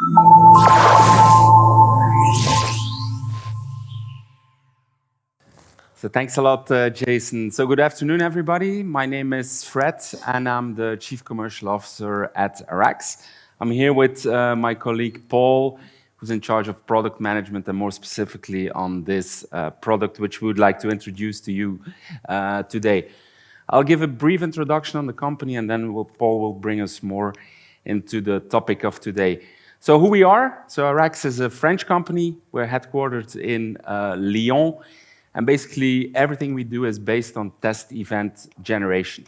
So thanks a lot, Jason. So good afternoon, everybody. My name is Fred, and I'm the Chief Commercial Officer at Araxxe. I'm here with my colleague Paul, who's in charge of product management, and more specifically on this product, which we would like to introduce to you today. I'll give a brief introduction on the company, and then Paul will bring us more into the topic of today. So who we are? So Araxxe is a French company. We're headquartered in Lyon. And basically, everything we do is based on test event generation.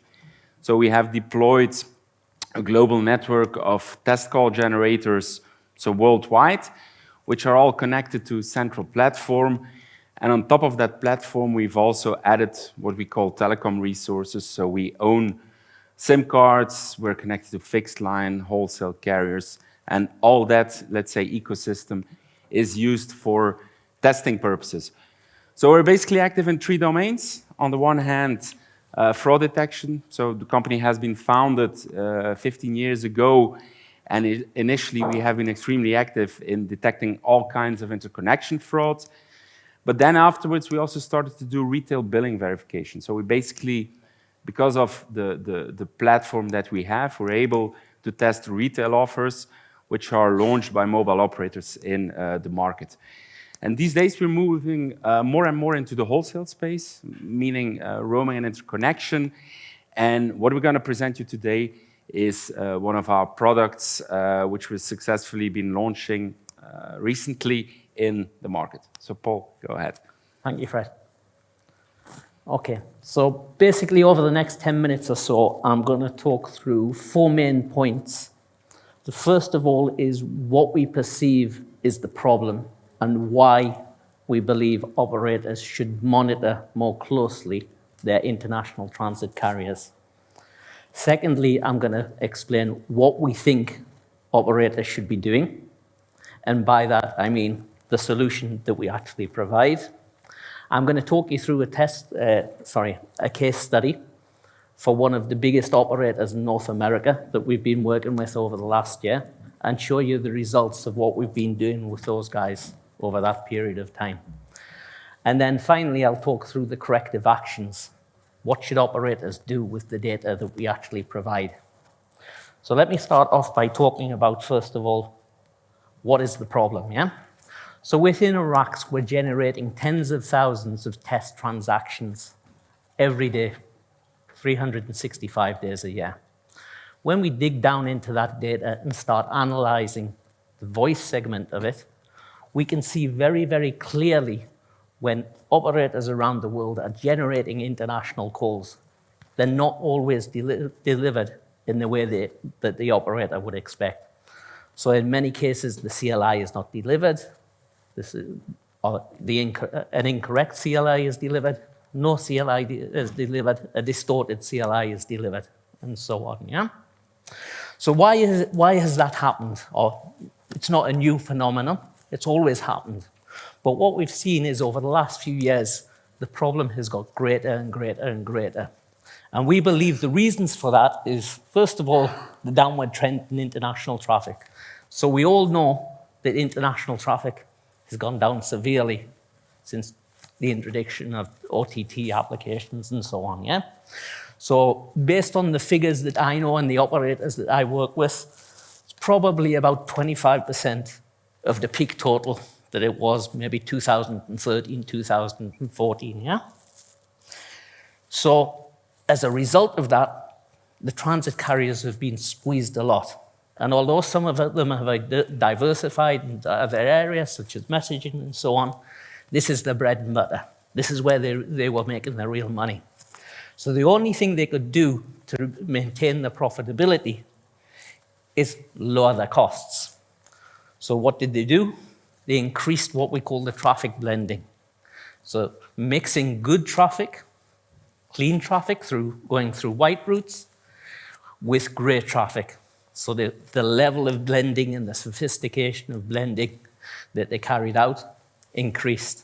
So we have deployed a global network of test call generators, so worldwide, which are all connected to a central platform. And on top of that platform, we've also added what we call telecom resources. So we own SIM cards, we're connected to fixed line, wholesale carriers, and all that, let's say, ecosystem is used for testing purposes. So we're basically active in 3 domains. On the one hand, fraud detection. So the company has been founded 15 years ago, and initially we have been extremely active in detecting all kinds of interconnection frauds. But then afterwards, we also started to do retail billing verification. So we basically, because of the platform that we have, we're able to test retail offers, which are launched by mobile operators in the market. And these days, we're moving more and more into the wholesale space, meaning roaming and interconnection. And what we're going to present you today is one of our products, which we've successfully been launching recently in the market. So, Paul, go ahead. Thank you, Fred. Okay, so basically over the next 10 minutes or so, I'm going to talk through 4 main points. The first of all is what we perceive is the problem, and why we believe operators should monitor more closely their international transit carriers. Secondly, I'm going to explain what we think operators should be doing. And by that, I mean the solution that we actually provide. I'm going to talk you through a case study for one of the biggest operators in North America that we've been working with over the last year, and show you the results of what we've been doing with those guys over that period of time. And then finally, I'll talk through the corrective actions. What should operators do with the data that we actually provide? So let me start off by talking about, first of all, what is the problem, yeah? So within Araxxe, we're generating tens of thousands of test transactions every day, 365 days a year. When we dig down into that data and start analyzing the voice segment of it, we can see very, very clearly when operators around the world are generating international calls, they're not always delivered in the way that the operator would expect. So in many cases, the CLI is not delivered. An incorrect CLI is delivered. No CLI is delivered. A distorted CLI is delivered, and so on, yeah? So why has that happened? Or it's not a new phenomenon. It's always happened. But what we've seen is over the last few years, the problem has got greater and greater and greater. And we believe the reasons for that is, first of all, the downward trend in international traffic. So we all know that international traffic has gone down severely since the introduction of OTT applications and so on, yeah? So based on the figures that I know and the operators that I work with, it's probably about 25% of the peak total that it was maybe 2013, 2014, yeah? So as a result of that, the transit carriers have been squeezed a lot. And although some of them have diversified into other areas, such as messaging and so on, this is the bread and butter. This is where they were making their real money. So the only thing they could do to maintain the profitability is lower their costs. So what did they do? They increased what we call the traffic blending. So mixing good traffic, clean traffic going through white routes with grey traffic. So the level of blending and the sophistication of blending that they carried out increased.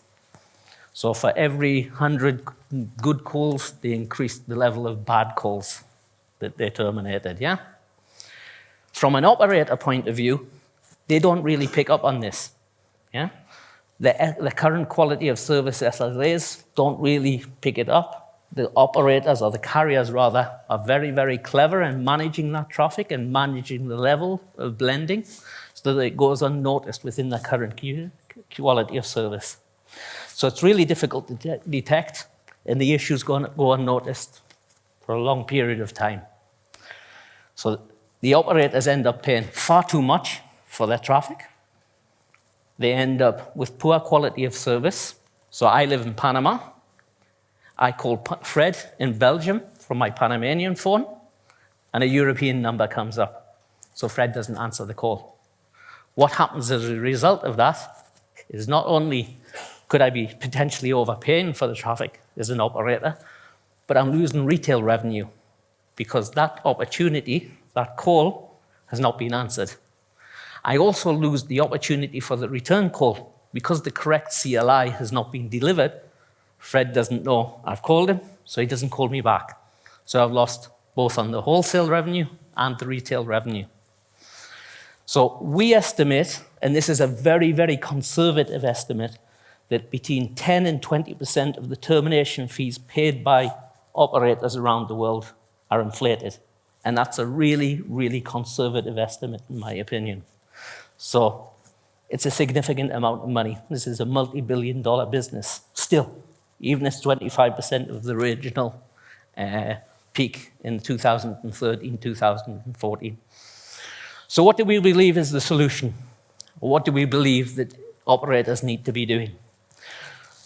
So for every 100 good calls, they increased the level of bad calls that they terminated, yeah? From an operator point of view, they don't really pick up on this. Yeah? The current quality of service SLAs don't really pick it up. The operators, or the carriers rather, are very, very clever in managing that traffic and managing the level of blending so that it goes unnoticed within the current quality of service. So it's really difficult to detect, and the issues go unnoticed for a long period of time. So the operators end up paying far too much for their traffic. They end up with poor quality of service. So I live in Panama. I call Fred in Belgium from my Panamanian phone, and a European number comes up. So Fred doesn't answer the call. What happens as a result of that is not only could I be potentially overpaying for the traffic as an operator, but I'm losing retail revenue because that opportunity, that call, has not been answered. I also lose the opportunity for the return call because the correct CLI has not been delivered. Fred doesn't know I've called him, so he doesn't call me back. So I've lost both on the wholesale revenue and the retail revenue. So we estimate, and this is a very, very conservative estimate, that between 10 and 20% of the termination fees paid by operators around the world are inflated. And that's a really, really conservative estimate, in my opinion. So it's a significant amount of money. This is a multi-billion-dollar business still, even if it's 25% of the original peak in 2013, 2014. So what do we believe is the solution? What do we believe that operators need to be doing?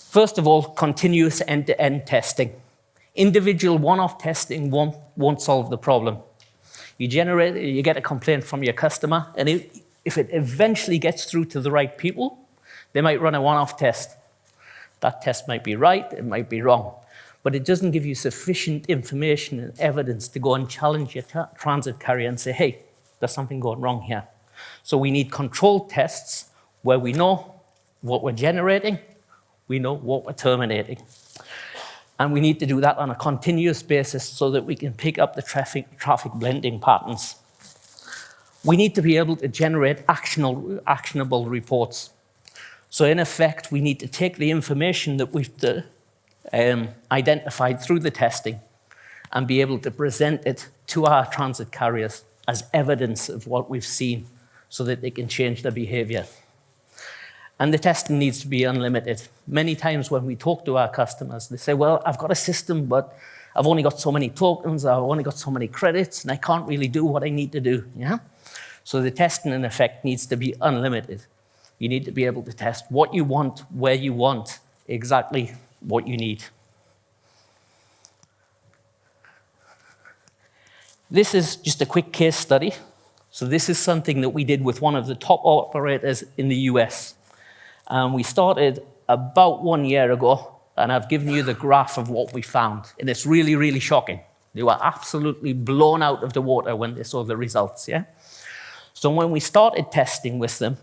First of all, continuous end-to-end testing. Individual one-off testing won't solve the problem. You get a complaint from your customer, and if it eventually gets through to the right people, they might run a one-off test. That test might be right, it might be wrong, but it doesn't give you sufficient information and evidence to go and challenge your transit carrier and say, hey, there's something going wrong here. So we need controlled tests where we know what we're generating, we know what we're terminating. And we need to do that on a continuous basis so that we can pick up the traffic blending patterns. We need to be able to generate actionable reports. So in effect, we need to take the information that we've identified through the testing and be able to present it to our transit carriers as evidence of what we've seen so that they can change their behavior. And the testing needs to be unlimited. Many times when we talk to our customers, they say, well, I've got a system, but I've only got so many tokens, I've only got so many credits, and I can't really do what I need to do. Yeah? So the testing, in effect, needs to be unlimited. You need to be able to test what you want, where you want, exactly what you need. This is just a quick case study. So this is something that we did with one of the top operators in the US. We started about 1 year ago, and I've given you the graph of what we found. And it's really, really shocking. They were absolutely blown out of the water when they saw the results, yeah? So when we started testing with them,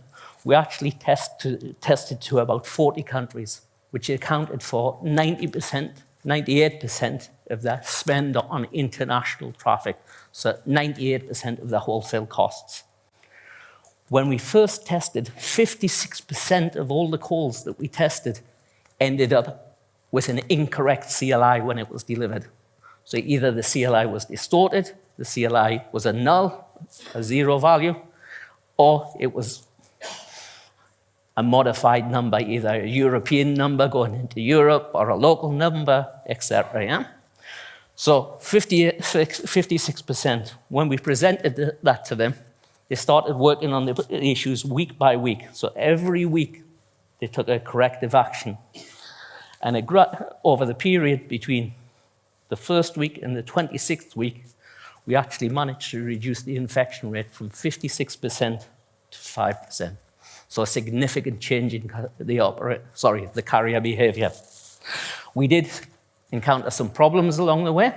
we actually tested to about 40 countries, which accounted for 90%, 98% of their spend on international traffic, so 98% of the wholesale costs. When we first tested, 56% of all the calls that we tested ended up with an incorrect CLI when it was delivered. So either the CLI was distorted, the CLI was a null, a zero value, or it was a modified number, either a European number going into Europe or a local number, etc. Yeah? So 56%, when we presented that to them, they started working on the issues week by week. So every week, they took a corrective action. And over the period between the first week and the 26th week, we actually managed to reduce the infection rate from 56% to 5%. So a significant change in the carrier behavior. We did encounter some problems along the way.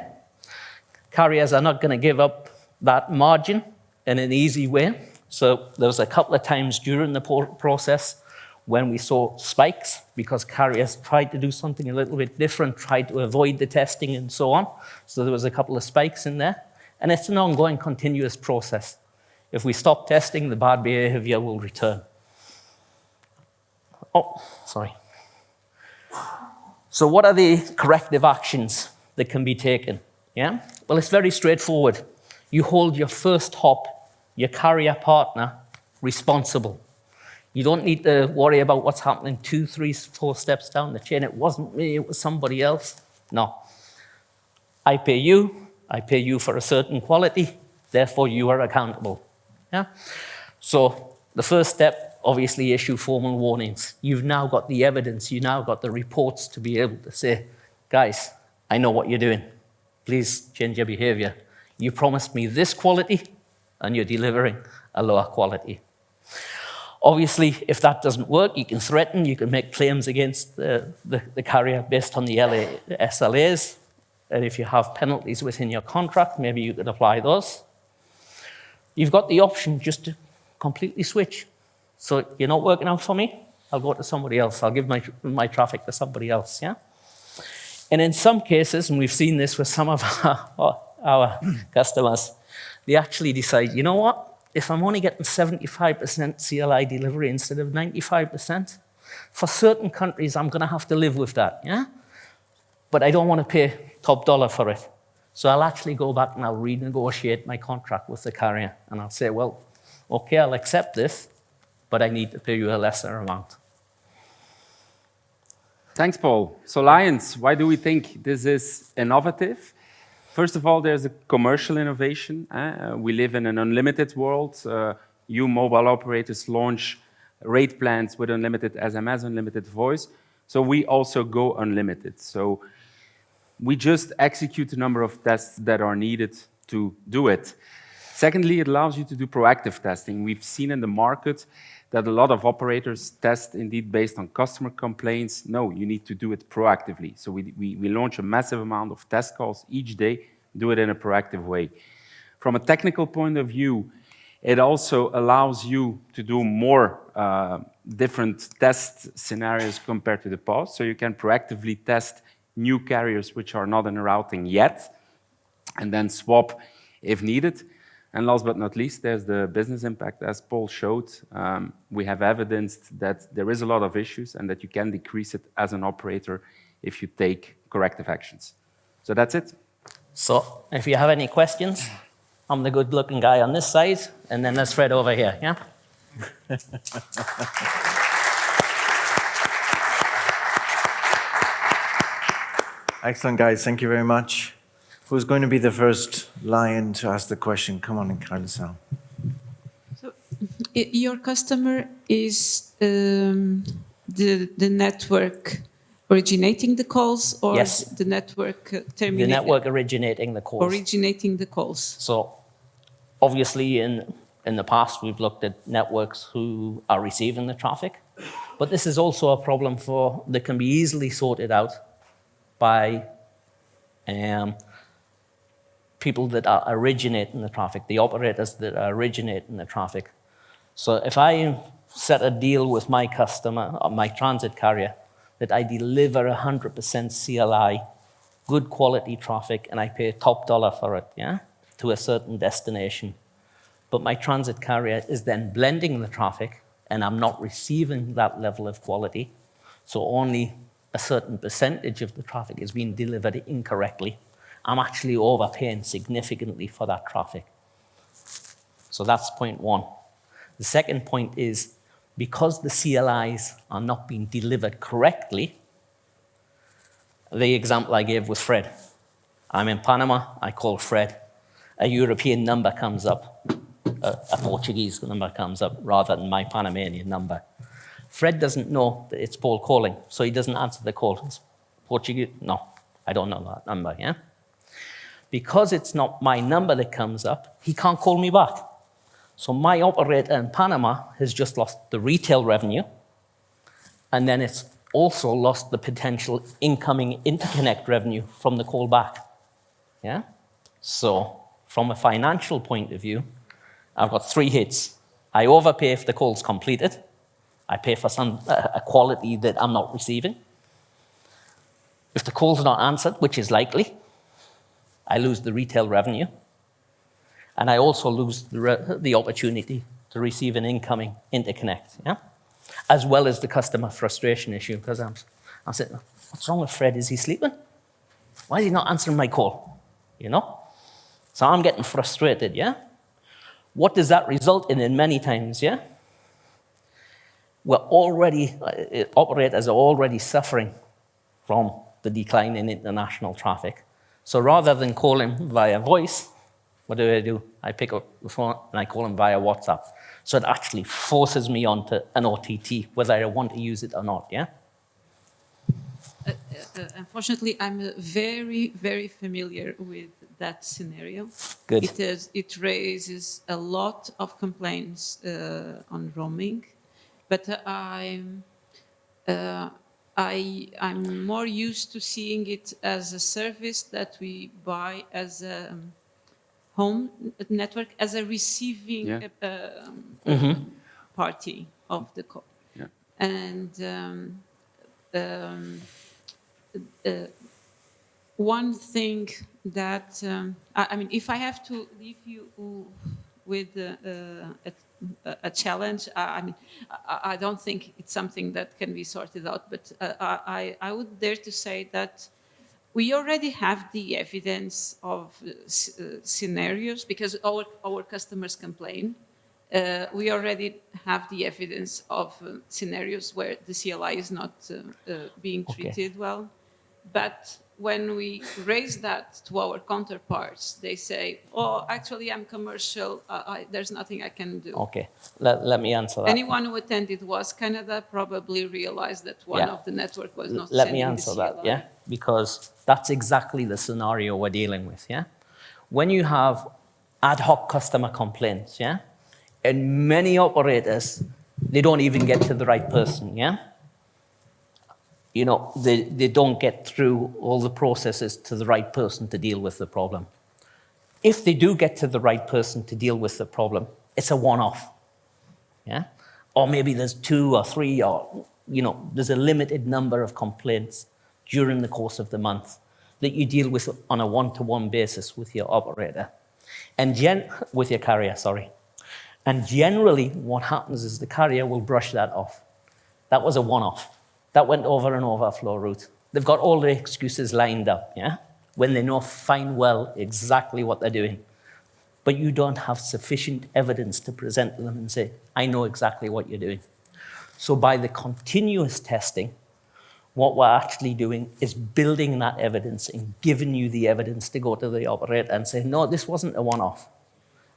Carriers are not going to give up that margin in an easy way. So there was a couple of times during the process when we saw spikes because carriers tried to do something a little bit different, tried to avoid the testing and so on. So there was a couple of spikes in there. And it's an ongoing, continuous process. If we stop testing, the bad behavior will return. Oh, sorry. So what are the corrective actions that can be taken? Yeah? Well, it's very straightforward. You hold your first hop, your carrier partner, responsible. You don't need to worry about what's happening 2, 3, 4 steps down the chain. It wasn't me, it was somebody else. No. I pay you for a certain quality, therefore you are accountable. Yeah? So the first step, obviously issue formal warnings. You've now got the evidence, you've now got the reports to be able to say, guys, I know what you're doing. Please change your behavior. You promised me this quality, and you're delivering a lower quality. Obviously, if that doesn't work, you can threaten, you can make claims against the carrier based on the SLAs. And if you have penalties within your contract, maybe you could apply those. You've got the option just to completely switch. So you're not working out for me, I'll go to somebody else. I'll give my traffic to somebody else, yeah? And in some cases, and we've seen this with some of our customers, they actually decide, you know what? If I'm only getting 75% CLI delivery instead of 95%, for certain countries, I'm going to have to live with that, yeah? But I don't want to pay top dollar for it. So I'll actually go back and I'll renegotiate my contract with the carrier. And I'll say, well, okay, I'll accept this, but I need to pay you a lesser amount. Thanks, Paul. So Lions, why do we think this is innovative? First of all, there's a commercial innovation. We live in an unlimited world. You mobile operators launch rate plans with unlimited SMS, unlimited voice. So we also go unlimited. So we just execute the number of tests that are needed to do it. Secondly, it allows you to do proactive testing. We've seen in the market that a lot of operators test indeed based on customer complaints. No, you need to do it proactively. So we launch a massive amount of test calls each day, do it in a proactive way. From a technical point of view, it also allows you to do more different test scenarios compared to the past. So you can proactively test new carriers which are not in routing yet, and then swap if needed. And last but not least, there's the business impact. As Paul showed, we have evidenced that there is a lot of issues and that you can decrease it as an operator if you take corrective actions. So that's it. So if you have any questions, I'm the good-looking guy on this side, and then there's Fred over here, yeah? Excellent, guys. Thank you very much. Who's going to be the first lion to ask the question? Come on in, Carlos. So, your customer is the network originating the calls, or yes, the network terminating? The network originating the calls. Originating the calls. So, obviously, in the past, we've looked at networks who are receiving the traffic, but this is also a problem that can be easily sorted out by people that are originating the traffic, the operators that are originating the traffic. So if I set a deal with my customer, or my transit carrier, that I deliver 100% CLI, good quality traffic, and I pay top dollar for it, yeah, to a certain destination. But my transit carrier is then blending the traffic, and I'm not receiving that level of quality, so only a certain percentage of the traffic is being delivered incorrectly. I'm actually overpaying significantly for that traffic. So that's point one. The second point is, because the CLIs are not being delivered correctly, the example I gave with Fred. I'm in Panama, I call Fred. A European number comes up, a Portuguese number comes up, rather than my Panamanian number. Fred doesn't know that it's Paul calling, so he doesn't answer the call. It's Portuguese? No, I don't know that number, yeah? Because it's not my number that comes up, he can't call me back. So my operator in Panama has just lost the retail revenue, and then it's also lost the potential incoming interconnect revenue from the call back. Yeah? So from a financial point of view, I've got 3 hits. I overpay if the call's completed. I pay for a quality that I'm not receiving. If the call's not answered, which is likely, I lose the retail revenue. And I also lose the opportunity to receive an incoming interconnect, yeah? As well as the customer frustration issue, because I'm saying, what's wrong with Fred? Is he sleeping? Why is he not answering my call? You know? So I'm getting frustrated, yeah? What does that result in many times, yeah? Operators are already suffering from the decline in international traffic. So rather than calling via voice, what do? I pick up the phone and I call them via WhatsApp. So it actually forces me onto an OTT, whether I want to use it or not, yeah? Unfortunately, I'm very, very familiar with that scenario. Good. It raises a lot of complaints on roaming, but I'm more used to seeing it as a service that we buy as a home network, as a receiving party of the call. Yeah. And one thing that, I mean, if I have to leave you with a challenge, I mean, I don't think it's something that can be sorted out, but I would dare to say that we already have the evidence of scenarios, because our customers complain. We already have the evidence of scenarios where the CLI is not being treated well. But when we raise that to our counterparts, they say, oh, actually, I'm commercial. There's nothing I can do. Okay, let me answer that. Anyone who attended Was Canada probably realized that one of the network was not Let sending me answer the CLI. that, yeah? Because that's exactly the scenario we're dealing with, yeah? When you have ad hoc customer complaints, yeah? And many operators, they don't even get to the right person, yeah? You know, they don't get through all the processes to the right person to deal with the problem. If they do get to the right person to deal with the problem, it's a one-off, yeah? Or maybe there's 2 or 3, or, you know, there's a limited number of complaints during the course of the month that you deal with on a one-to-one basis with your operator. And with your carrier, sorry. And generally, what happens is the carrier will brush that off. That was a one-off. That went over an overflow route. They've got all the excuses lined up, yeah? When they know fine well exactly what they're doing. But you don't have sufficient evidence to present to them and say, I know exactly what you're doing. So by the continuous testing, what we're actually doing is building that evidence and giving you the evidence to go to the operator and say, no, this wasn't a one-off.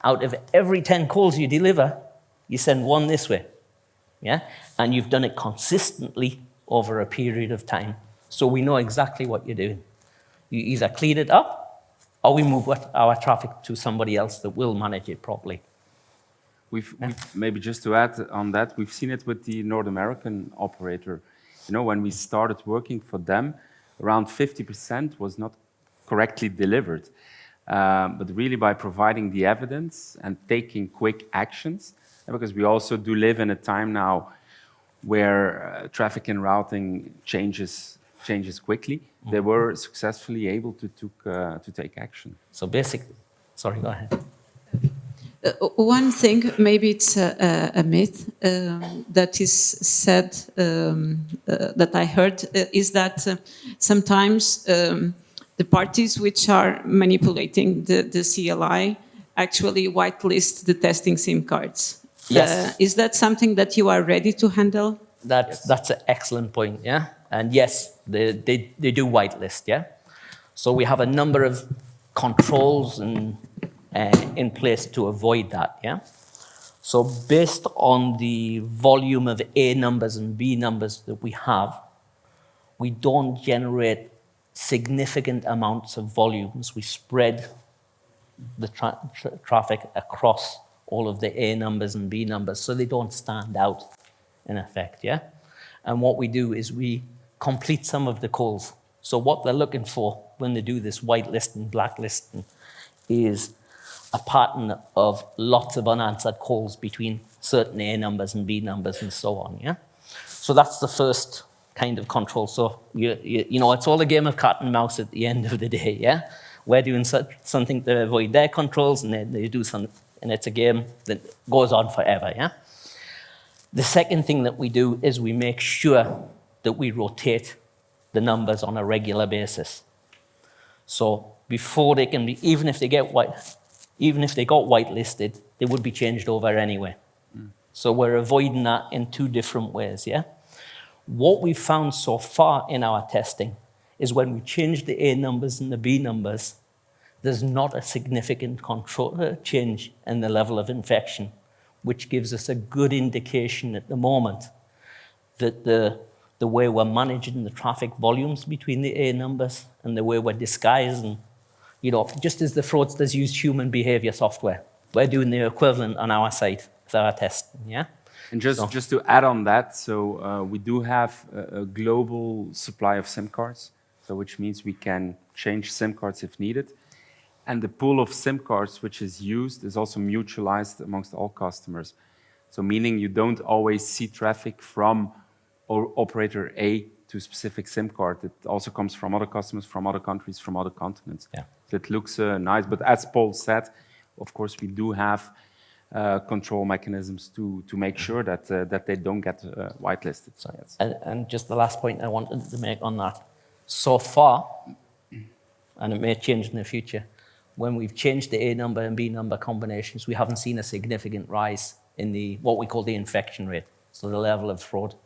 Out of every 10 calls you deliver, you send 1 this way, yeah? And you've done it consistently over a period of time. So we know exactly what you're doing. You either clean it up, or we move our traffic to somebody else that will manage it properly. We've maybe just to add on that, we've seen it with the North American operator. You know, when we started working for them, around 50% was not correctly delivered. But really by providing the evidence and taking quick actions, because we also do live in a time now where traffic and routing changes quickly, they were successfully able to take action. So basically, sorry, go ahead. One thing, maybe it's a myth that is said, that I heard, is that sometimes the parties which are manipulating the CLI actually whitelist the testing SIM cards. Yes. Is that something that you are ready to handle? That's an excellent point, yeah? And yes, they do whitelist, yeah? So we have a number of controls in place to avoid that, yeah? So based on the volume of A numbers and B numbers that we have, we don't generate significant amounts of volumes. We spread the traffic across all of the A numbers and B numbers, so they don't stand out, in effect, yeah? And what we do is we complete some of the calls. So what they're looking for when they do this whitelisting, blacklisting, is a pattern of lots of unanswered calls between certain A numbers and B numbers and so on, yeah? So that's the first kind of control. So, you know, it's all a game of cat and mouse at the end of the day, yeah? We're doing something to avoid their controls, and they do something, and it's a game that goes on forever, yeah? The second thing that we do is we make sure that we rotate the numbers on a regular basis. So before they can be, even if they got whitelisted, they would be changed over anyway. So we're avoiding that in two different ways, yeah? What we've found so far in our testing is when we change the A numbers and the B numbers, there's not a significant change in the level of infection, which gives us a good indication at the moment that the way we're managing the traffic volumes between the A numbers and the way we're disguising, just as the fraudsters use human behavior software, we're doing the equivalent on our side with our testing, yeah? And just to add on that, so we do have a global supply of SIM cards, so which means we can change SIM cards if needed. And the pool of SIM cards which is used is also mutualized amongst all customers. So meaning you don't always see traffic from operator A to a specific SIM card. It also comes from other customers, from other countries, from other continents. Yeah. So it looks nice, but as Paul said, of course we do have control mechanisms to make sure that they don't get whitelisted. So, yes. And just the last point I wanted to make on that. So far, and it may change in the future, when we've changed the A number and B number combinations, we haven't seen a significant rise in what we call the infection rate, so the level of fraud.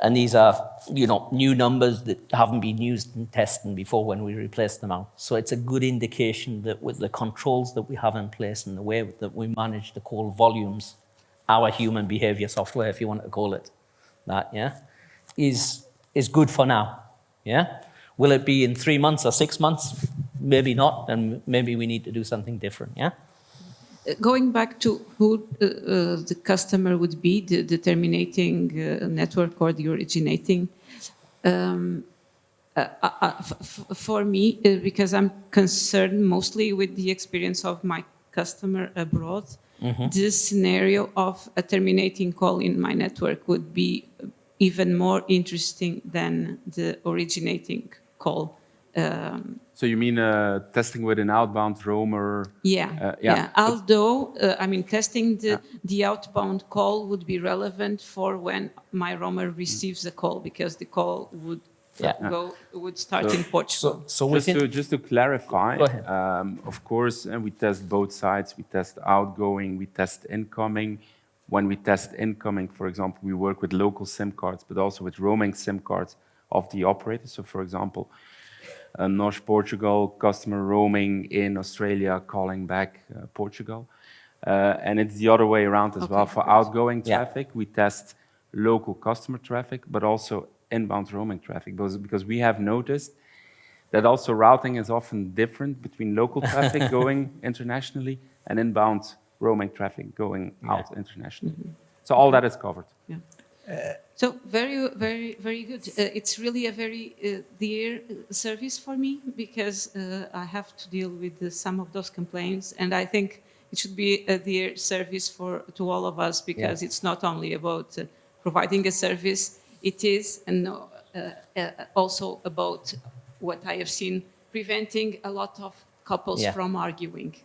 And these are, new numbers that haven't been used in testing before when we replace them out. So it's a good indication that with the controls that we have in place and the way that we manage to call volumes, our human behavior software, if you want to call it that, yeah, is good for now, yeah? Will it be in 3 months or 6 months? Maybe not, and maybe we need to do something different, yeah? Going back to who the customer would be, the terminating network or the originating, for me, because I'm concerned mostly with the experience of my customer abroad, this scenario of a terminating call in my network would be even more interesting than the originating call. So you mean testing with an outbound roamer? Yeah. Although, testing the outbound call would be relevant for when my roamer receives a call, because the call would start in Portugal. Just to clarify, Go ahead. of course, we test both sides. We test outgoing, we test incoming. When we test incoming, for example, we work with local SIM cards, but also with roaming SIM cards of the operator. So, for example, North Portugal customer roaming in Australia calling back Portugal. And it's the other way around as well. For outgoing traffic, we test local customer traffic, but also inbound roaming traffic. Because we have noticed that also routing is often different between local traffic going internationally and inbound roaming traffic going out internationally. So all that is covered. Yeah. So very, very, very good. It's really a very dear service for me, because I have to deal with some of those complaints, and I think it should be a dear service to all of us, because it's not only about providing a service. It is, and also about what I have seen, preventing a lot of couples from arguing.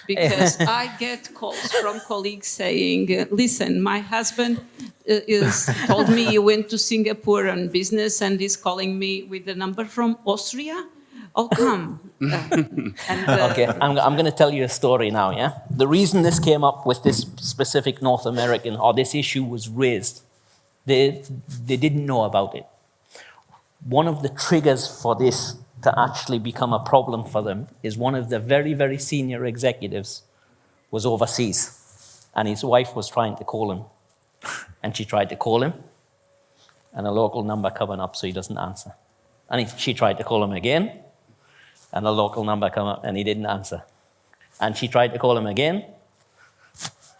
Because I get calls from colleagues saying, listen, my husband told me you went to Singapore on business and is calling me with a number from Austria. How come? Okay, I'm going to tell you a story now, yeah? The reason this came up with this specific North American, or this issue was raised, they didn't know about it. One of the triggers for this to actually become a problem for them is one of the very, very senior executives was overseas, and his wife was trying to call him, and she tried to call him, and a local number coming up, so he doesn't answer. And she tried to call him again, and a local number come up, and he didn't answer. And she tried to call him again,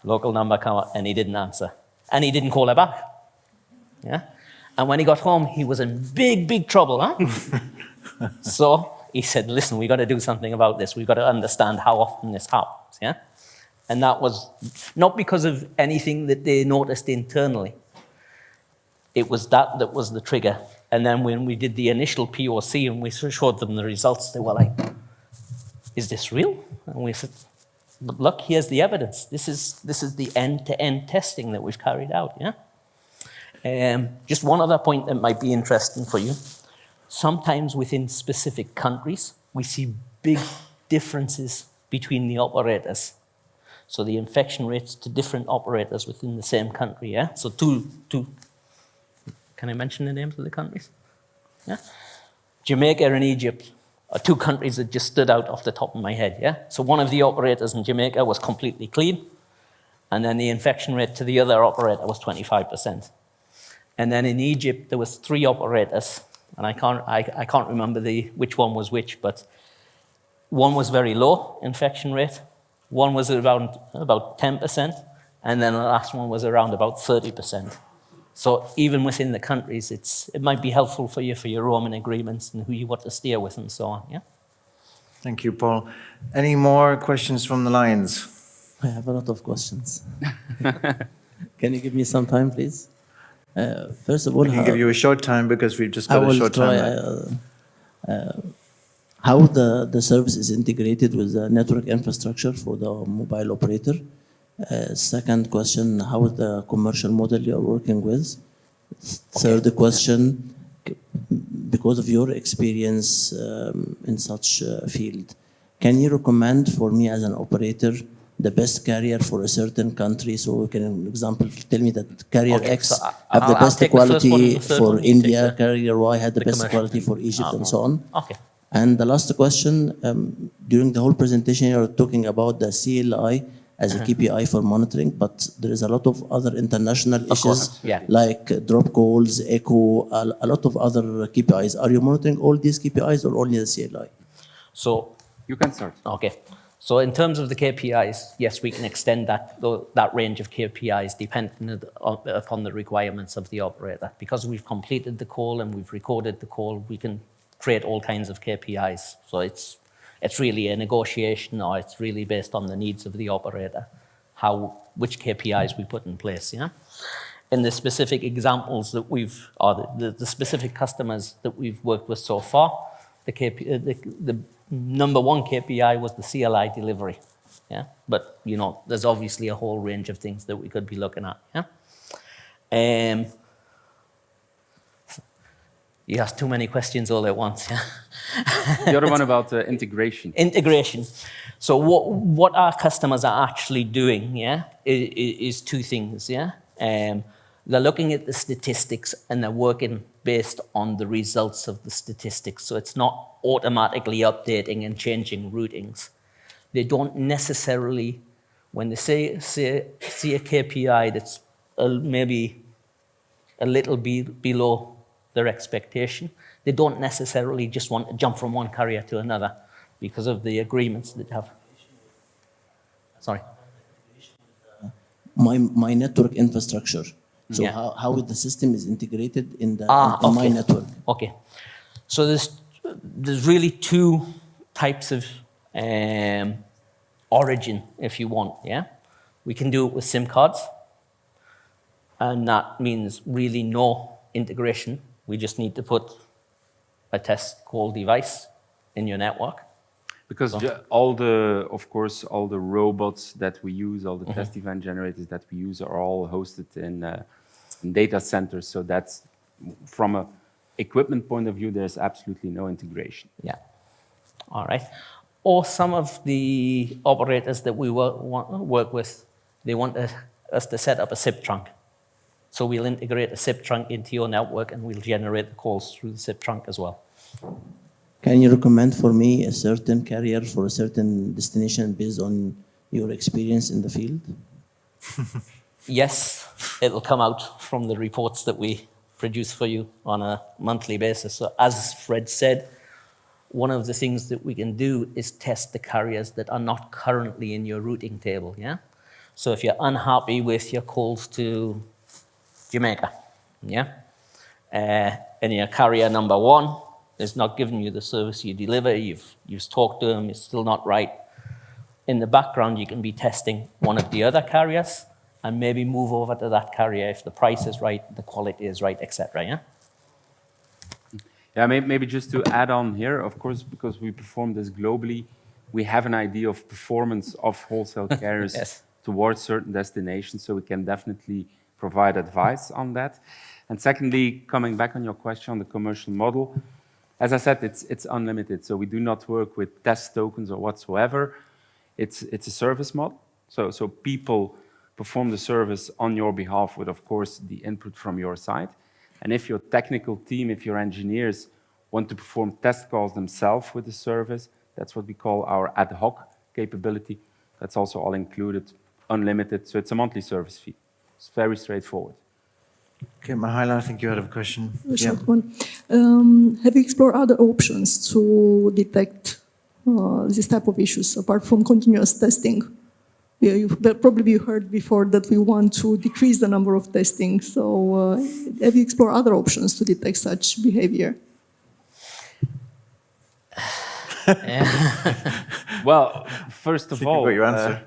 local number come up, and he didn't answer. And he didn't call her back. Yeah? And when he got home, he was in big, big trouble, huh? So he said, listen, we've got to do something about this. We've got to understand how often this happens, yeah? And that was not because of anything that they noticed internally. It was that was the trigger. And then when we did the initial POC and we showed them the results, they were like, is this real? And we said, but look, here's the evidence. This is the end-to-end testing that we've carried out, yeah? Just one other point that might be interesting for you. Sometimes within specific countries, we see big differences between the operators. So the infection rates to different operators within the same country, yeah? So two, can I mention the names of the countries? Yeah? Jamaica and Egypt are two countries that just stood out off the top of my head, yeah? So one of the operators in Jamaica was completely clean, and then the infection rate to the other operator was 25%. And then in Egypt, there was 3 operators, and I can't remember which one was which, but one was very low infection rate, one was around about 10%, and then the last one was around about 30%. So even within the countries, it might be helpful for you for your roaming agreements and who you want to steer with and so on, yeah? Thank you, Paul. Any more questions from the Lions? I have a lot of questions. Can you give me some time, please? First of all, I can give you a short time because we've just got a short time. How the service is integrated with the network infrastructure for the mobile operator. Second question, how is the commercial model you're working with? Third question, because of your experience in such a field, can you recommend for me as an operator the best carrier for a certain country? So you can, for example, tell me that carrier X have the best quality for India, carrier Y had the best quality for Egypt, and so on. Okay. And the last question, during the whole presentation, you're talking about the CLI as a KPI for monitoring, but there is a lot of other international issues, like drop calls, echo, a lot of other KPIs. Are you monitoring all these KPIs or only the CLI? So you can start. Okay. So in terms of the KPIs, yes, we can extend that range of KPIs depending upon the requirements of the operator. Because we've completed the call and we've recorded the call, we can create all kinds of KPIs. So it's really a negotiation, or it's really based on the needs of the operator, which KPIs we put in place, yeah? In the specific examples that the specific customers that we've worked with so far, the number 1 KPI was the CLI delivery, yeah? But, there's obviously a whole range of things that we could be looking at, yeah? You asked too many questions all at once, yeah? The other one about integration. Integration. So what our customers are actually doing, yeah, is 2 things, yeah? They're looking at the statistics and they're working based on the results of the statistics. So it's not automatically updating and changing routings. They don't necessarily, when they see a KPI that's maybe a little below their expectation, they don't necessarily just want to jump from one carrier to another because of the agreements that have. Sorry. My network infrastructure. So how the system is integrated in my network. Okay. So there's really 2 types of origin, if you want, yeah? We can do it with SIM cards, and that means really no integration. We just need to put a test call device in your network. Because all the robots that we use, all the test event generators that we use are all hosted in data centers. So that's, from an equipment point of view, there's absolutely no integration. Yeah. All right. Or some of the operators that we work with, they want us to set up a SIP trunk. So we'll integrate a SIP trunk into your network and we'll generate the calls through the SIP trunk as well. Can you recommend for me a certain carrier for a certain destination based on your experience in the field? Yes, it'll come out from the reports that we produce for you on a monthly basis. So as Fred said, one of the things that we can do is test the carriers that are not currently in your routing table, yeah? So if you're unhappy with your calls to Jamaica, yeah? And your carrier number 1 is not giving you the service you deliver, you've talked to them, it's still not right. In the background, you can be testing one of the other carriers and maybe move over to that carrier if the price is right, the quality is right, etc., yeah? Yeah, maybe just to add on here, of course, because we perform this globally, we have an idea of performance of wholesale carriers Yes. towards certain destinations, so we can definitely provide advice on that. And secondly, coming back on your question on the commercial model, as I said, it's unlimited, so we do not work with test tokens or whatsoever. It's a service model, so people perform the service on your behalf with, of course, the input from your side. And if your technical team, if your engineers want to perform test calls themselves with the service, that's what we call our ad hoc capability. That's also all included, unlimited, so it's a monthly service fee. It's very straightforward. Okay, Mahala, I think you had a question. A short one. Have you explored other options to detect this type of issues apart from continuous testing? Yeah, you've probably heard before that we want to decrease the number of testing. So have you explored other options to detect such behavior? Well, first of Think you all, got your answer.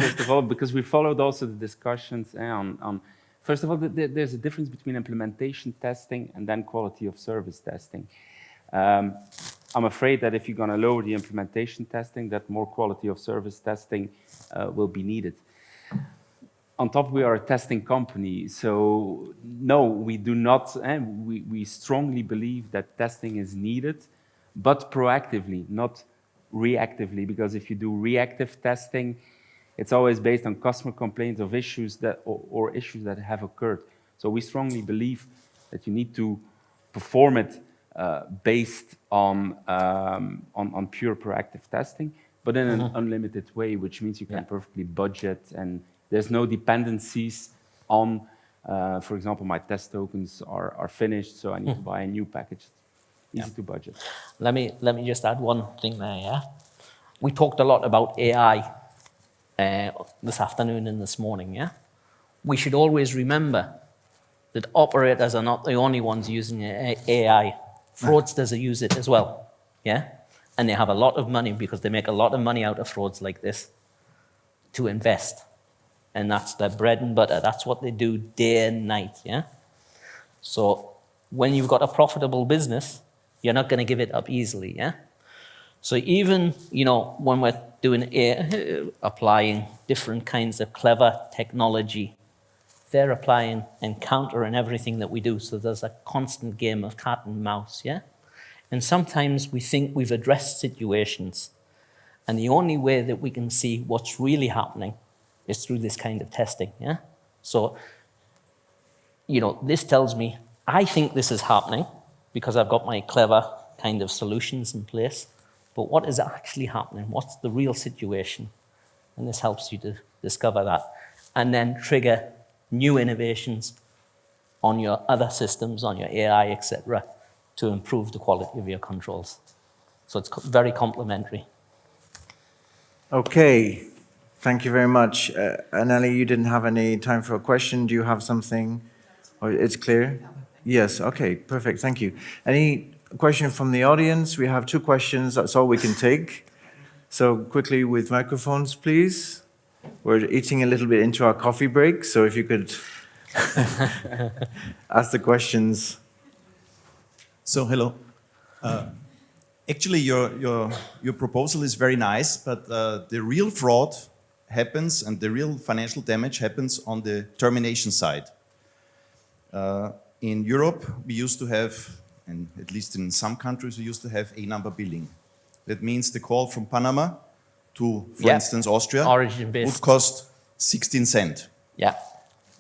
first of all, because we followed also the discussions on first of all, there's a difference between implementation testing and then quality of service testing. I'm afraid that if you're going to lower the implementation testing, that more quality of service testing will be needed. On top, we are a testing company, so no, we do not. We strongly believe that testing is needed, but proactively, not reactively, because if you do reactive testing, it's always based on customer complaints of issues that or issues that have occurred. So we strongly believe that you need to perform it based on pure proactive testing, but in an unlimited way, which means you can perfectly budget and there's no dependencies on, for example, my test tokens are finished, so I need to buy a new package. Easy to budget. Let me just add one thing there, yeah? We talked a lot about AI this afternoon and this morning, yeah? We should always remember that operators are not the only ones using AI. Fraudsters use it as well, yeah? And they have a lot of money because they make a lot of money out of frauds like this to invest. And that's their bread and butter. That's what they do day and night, yeah? So when you've got a profitable business, you're not going to give it up easily, yeah? So even, when we're doing applying different kinds of clever technology, they're applying and countering everything that we do. So there's a constant game of cat and mouse, yeah? And sometimes we think we've addressed situations, and the only way that we can see what's really happening is through this kind of testing, yeah? So, this tells me, I think this is happening because I've got my clever kind of solutions in place, but what is actually happening? What's the real situation? And this helps you to discover that, and then trigger new innovations on your other systems, on your AI, etc., to improve the quality of your controls. So it's very complementary. Okay, thank you very much. Anneli, you didn't have any time for a question. Do you have something? Or it's clear? Yes, okay, perfect, thank you. Any question from the audience? We have 2 questions, that's all we can take. So quickly with microphones, please. We're eating a little bit into our coffee break, so if you could ask the questions. So, hello. Actually, your proposal is very nice, but the real fraud happens and the real financial damage happens on the termination side. In Europe, we used to have, and at least in some countries, we used to have A-number billing. That means the call from Panama to, for instance, Austria would cost 16 cents. Yeah.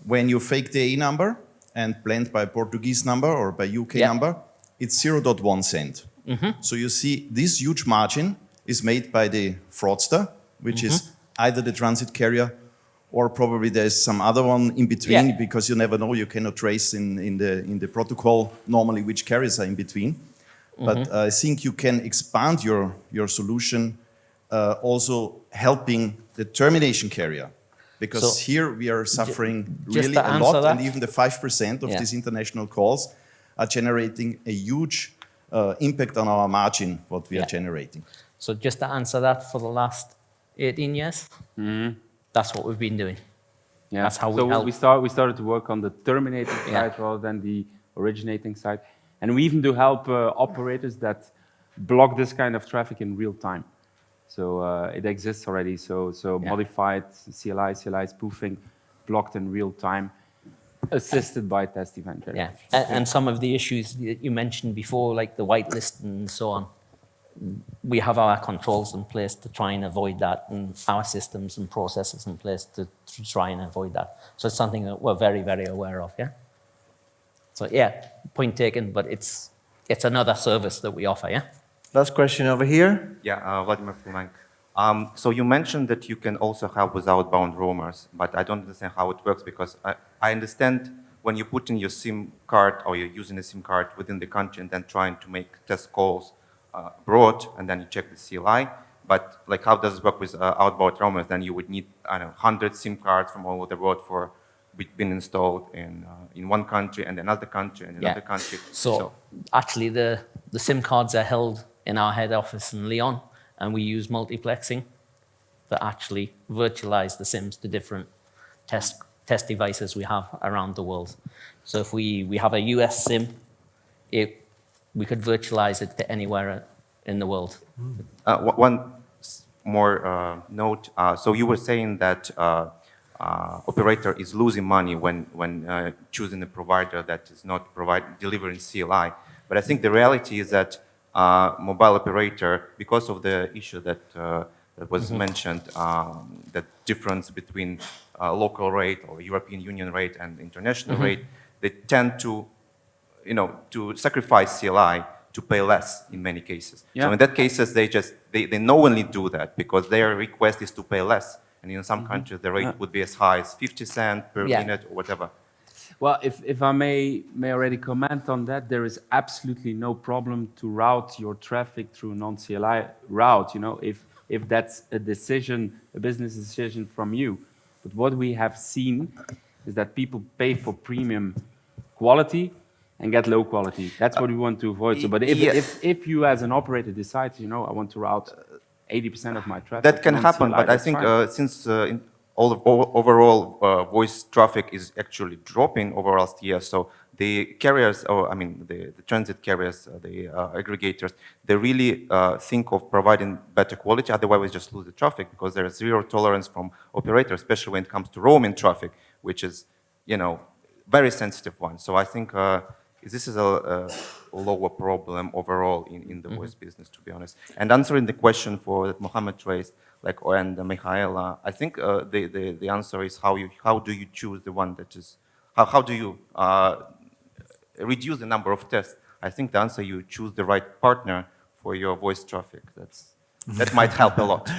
When you fake the A number and blend by Portuguese number or by UK number, it's 0.1 cent. So you see this huge margin is made by the fraudster, which is either the transit carrier or probably there's some other one in between because you never know, you cannot trace in the protocol normally which carriers are in between. But I think you can expand your solution also helping the termination carrier. Because here we are suffering really a lot, and even the 5% of these international calls are generating a huge impact on our margin, what we are generating. So just to answer that, for the last 18 years, that's what we've been doing. Yeah. That's how we help. We started to work on the terminating side rather than the originating side. And we even do help operators that block this kind of traffic in real time. So it exists already. So modified CLI spoofing, blocked in real time, assisted by test event Yeah, generation. and some of the issues that you mentioned before, like the whitelist and so on, we have our controls in place to try and avoid that, and our systems and processes in place to try and avoid that. So it's something that we're very, very aware of, yeah? So yeah, point taken, but it's another service that we offer, yeah? Last question over here. Yeah, Vladimir Flanagan. So you mentioned that you can also help with outbound roamers, but I don't understand how it works because I understand when you put in your SIM card or you're using a SIM card within the country and then trying to make test calls abroad and then you check the CLI. But like, how does it work with outbound roamers? Then you would need, I don't know, 100 SIM cards from all over the world for being installed in one country and another country and another country. So actually, the SIM cards are held in our head office in Lyon, and we use multiplexing to actually virtualize the SIMs to different test devices we have around the world. So if we have a US SIM, we could virtualize it to anywhere in the world. One more note. So you were saying that operator is losing money when choosing a provider that is not delivering CLI. But I think the reality is that mobile operator, because of the issue that was mentioned, the difference between local rate or European Union rate and international rate, they tend to, to sacrifice CLI to pay less in many cases. Yeah. So in that cases, they knowingly do that because their request is to pay less. And in some countries, the rate would be as high as 50 cents per minute or whatever. Well, if I may already comment on that, there is absolutely no problem to route your traffic through non-CLI route, if that's a decision, a business decision from you. But what we have seen is that people pay for premium quality and get low quality. That's what we want to avoid. So, but if you as an operator decide, I want to route 80% of my traffic. That can happen, but I think since overall voice traffic is actually dropping over last year, so the carriers, the transit carriers, the aggregators, they really think of providing better quality, otherwise we just lose the traffic because there is zero tolerance from operators, especially when it comes to roaming traffic, which is, very sensitive one. So I think this is a lower problem overall in the voice business, to be honest. And answering the question that Mohammed raised, and Michaela, I think the answer is how do you choose the one that is, how do you reduce the number of tests? I think the answer, you choose the right partner for your voice traffic. That might help a lot.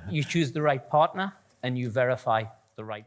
You choose the right partner and you verify the right